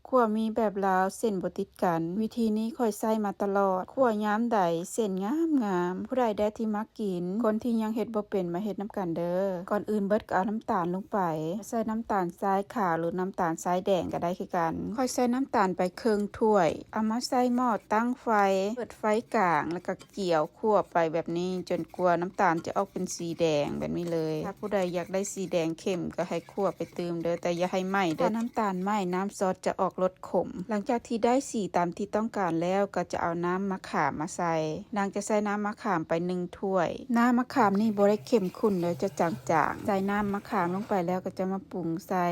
คั่วมีแบบลาวเส้นบ่ติดกันวิธีนี้ค่อยใช้มาตลอดคั่วยามใดเส้นงามๆผู้ใดได้ที่มักกินคนที่ยังเฮ็ดบ่เป็นมาเฮ็ดนํกันเด้อก่อนอื่นเบิดก็เอาน้ำตาลลงไปใส่น้ำตาลทรายขาวหรือน้ำตาลทรายแดงก็ได้คือกันค่อยใส่น้ำตาลไปครึ่งถ้วยเอามาใส่หม้อตั้งไฟเปิดไฟกลางแล้วก็เกี่ยวคั่วไปแบบนี้จนกว่าน้ำตาลจะออกเป็นสีแดงแบบนี้เลยถ้าผู้ใดอยากได้สีแดงเข้มก็ให้คั่วไปเติมเด้อแต่อย่าให้ไหม้เด้อถ้าน้ำตาลไหม้น้ำซอสจะออกรสขมหลังจากที่ได้สีตามที่ต้องการแล้วก็จะเอาน้ำมะขามมาใส่นางจะใส่น้ำมะขามไป1ถ้วยน้ำมะขามนี่บ่ได้เข้มข้นเลยจะจางๆใส่น้ำมะขามลงไปแล้วก็จะมาปรุงใส่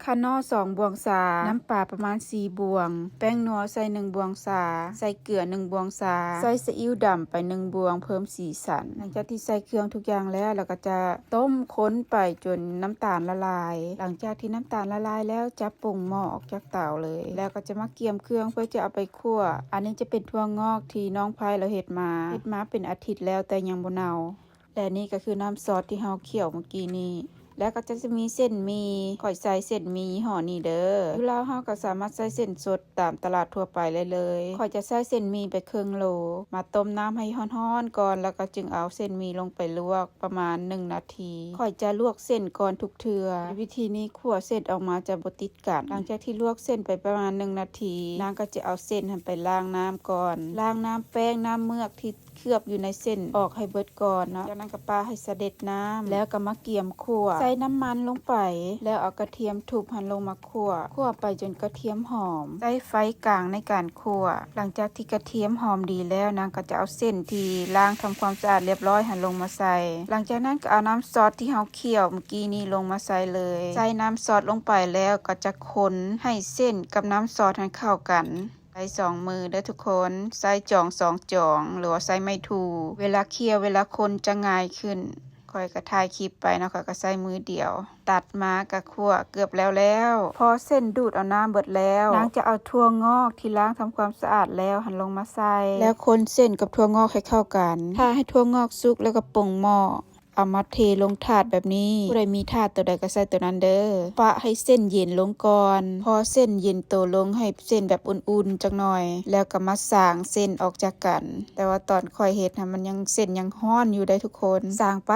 คานอ2บวงศาน้ำปลาประมาณ4บวงแป้งนัวใส่1บวงศาใส่เกลือ1บวงศาใส่ซีอิ๊วดำไป1บวงเพิ่มสีสันหลังจากที่ใส่เครื่องทุกอย่างแล้วเราก็จะต้มค้นไปจนน้ำตาลละลายหลังจากที่น้ำตาลละลายแล้วจะปรุงหม้อออกจากเตาเลยแล้วก็จะมาเกี่ยมเครื่องเพื่อจะเอาไปคั่วอันนี้จะเป็นถั่วงอกที่น้องไผ่เราเฮ็ดมาเป็นอาทิตย์แล้วแต่ยังบ่เน่าและนี่ก็คือน้ำซอสที่เฮาเคี่ยวเมื่อกี้นี้แล้วก็จะมีเส้นหมี่ข่อยใส่เส้นหมี่ยี่ห้อนี้เด้ออยู่แล้วเฮาก็สามารถใส่เส้นสดตามตลาดทั่วไปเลยข่อยจะใส่เส้นหมี่ไปครึ่งโลมาต้มน้ำให้ร้อนๆก่อนแล้วก็จึงเอาเส้นหมี่ลงไปลวกประมาณ1นาทีข่อยจะลวกเส้นก่อนทุกเทื่อวิธีนี้คั่วเส้นออกมาจะบ่ติดกันหลังจากที่ลวกเส้นไปประมาณ1นาทีนางก็จะเอาเส้นไปล้างน้ำก่อนล้างน้ำแป้งน้ำเมือกที่เคลือบอยู่ในเส้นออกให้เบิดก่อนเนาะจากนั้นก็ปาให้เสด็จน้ำแล้วก็มาเกี่ยมคั่วใส่น้ำมันลงไปแล้วเอากระเทียมทุบหั่นลงมาคั่วไปจนกระเทียมหอมใส่ไฟกลางในการคั่วหลังจากที่กระเทียมหอมดีแล้วนางก็จะเอาเส้นที่ล้างทำความสะอาดเรียบร้อยหั่นลงมาใส่หลังจากนั้นก็เอาน้ำซอสที่เฮาเคี่ยวเมื่อกี้นี้ลงมาใส่เลยใส่น้ำซอสลงไปแล้วก็จะคนให้เส้นกับน้ำซอสให้เข้ากันใส่2มือเด้อทุกคนใส่จอง2จองหรือว่าใส่ไม้ถูเวลาเคี่ยวเวลาคนจะง่ายขึ้นค่อยก็ถ่ายคลิปไปเนาะก็ใส่มือเดียวตัดมาก็คั่วเกือบแล้วพอเส้นดูดเอาน้ำเบิดแล้วนางจะเอาถั่วงอกที่ล้างทำความสะอาดแล้วหั่นลงมาใส่แล้วคนเส้นกับถั่วงอกให้เข้ากันถ้าให้ถั่วงอกสุกแล้วก็ปรุงหม้อเอามาเทลงถาดแบบนี้ผู้ใดมีถาดตัวใดก็ใส่ตัวนั้นเด้อปะให้เส้นเย็นลงก่อนพอเส้นเย็นโตลงให้เส้นแบบอุ่นๆจักหน่อยแล้วก็มาสางเส้นออกจากกันแต่ว่าตอนค่อยเฮ็ดมันยังเส้นยังร้อนอยู่ได้ทุกคนสางไ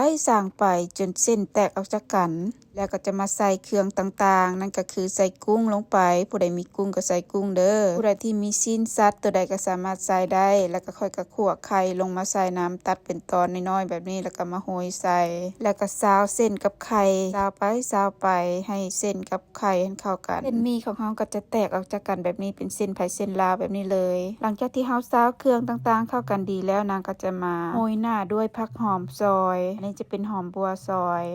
ปจนเส้นแตกออกจากกันแล้วก็จะมาใส่เครื่องต่างๆนั่นก็คือใส่กุ้งลงไปผู้ใดมีกุ้งก็ใส่กุ้งเด้อผู้ใดที่มีชิ้นสัตว์ตัวใดก็สามารถใส่ได้แล้วก็ค่อยกระคั่วไข่ลงมาใส่น้ำตัดเป็นตอนน้อยๆแบบนี้แล้วก็มาโรยใส่แล้วก็ซาวเส้นกับไข่ซาวไปให้เส้นกับไข่ให้เข้ากันเส้นหมี่ของเฮาก็จะแตกออกจากกันแบบนี้เป็นเส้นไผ่เส้นลาวแบบนี้เลยหลังจากที่เฮาซาวเครื่องต่างๆเข้ากันดีแล้วนางก็จะมาโรยหน้าด้วยผักหอมซอยอันนี้จะเป็นหอมบัวซอย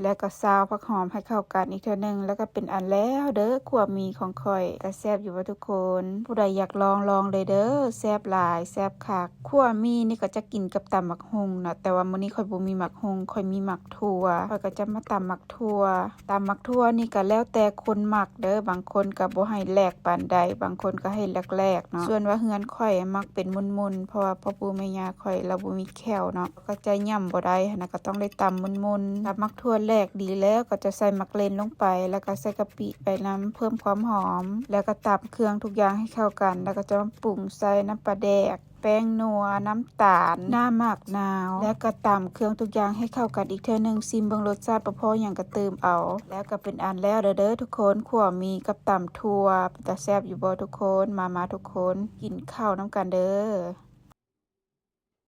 แล้วก็ซาวผักหอมให้เข้ากันอีกเทื่อนึงแล้วก็เป็นอันแล้วเด้อคั่วหมี่ของข่อยก็แซ่บอยู่ว่าทุกคนผู้ใดอยากลองเลยเด้อแซ่บหลายแซ่บคักคั่วหมี่นี่ก็จะกินกับตำบักหุ่งนะแต่ว่ามื้อนี้ข่อยบ่มีหมักหุ่งข่อยมีหมักถั่วข่อยก็จะมาตำหมักถั่วนี่ก็แล้วแต่คนมักเด้อบางคนก็บ่ให้แหลกปานใดบางคนก็ให้แหลกๆเนาะส่วนว่าเฮือนข่อยมักเป็นมุนๆเพราะว่าพ่อปู่แม่ย่าข่อยเราบ่มีแค้วเนาะก็จะย่ำบ่ได้หั่นน่ะก็ต้องได้ตำมุนๆตำหมักถั่วแหลกดีแล้วก็จะใส่มักเลนลงไปแล้วก็ใส่กะปิไปน้ำเพิ่มความหอมแล้วก็ตำเครื่องทุกอย่างให้เข้ากันแล้วก็จะมาปรุงใส่น้ำปลาแดกแป้งนัวน้ำตาลน้ำหมักนาวแล้วก็ตำเครื่องทุกอย่างให้เข้ากันอีกเทื่อนึงซิมเบิ่งรสชาติบ่พอหยังก็เติมเอาแล้วก็เป็นอันแล้วเด้อทุกคนคั่วหมี่กับตำถั่วแต่แซ่บอยู่บ่ทุกคนมาทุกคนกินข้าวน้ำกันเด้อ